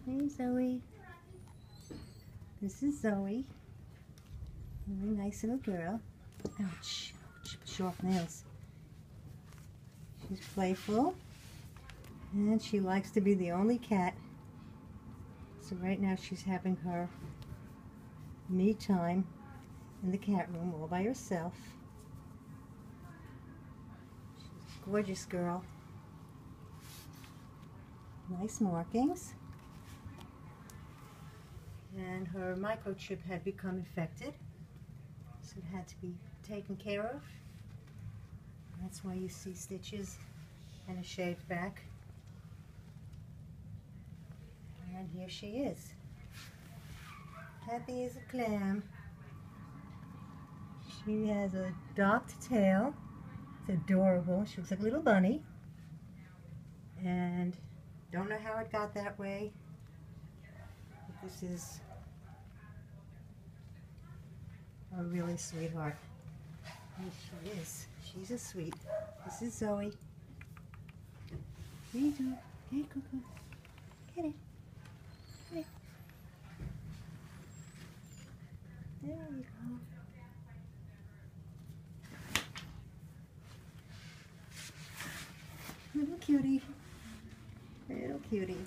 Hey Zoe. This is Zoe. Very nice little girl. Ouch. Ouch. Sharp nails. She's playful. And she likes to be the only cat. So right now she's having her me time in the cat room all by herself. She's a gorgeous girl. Nice markings. And her microchip had become infected, so it had to be taken care of. That's why you see stitches and a shaved back. And here she is, happy as a clam. She has a docked tail. It's adorable. She looks like a little bunny. And don't know how it got that way. But this is a really sweetheart. Here she is. She's a sweet. This is Zoe. What are you doing? Hey, Cuckoo. Get it. Get it. There you go. Little cutie. Little cutie.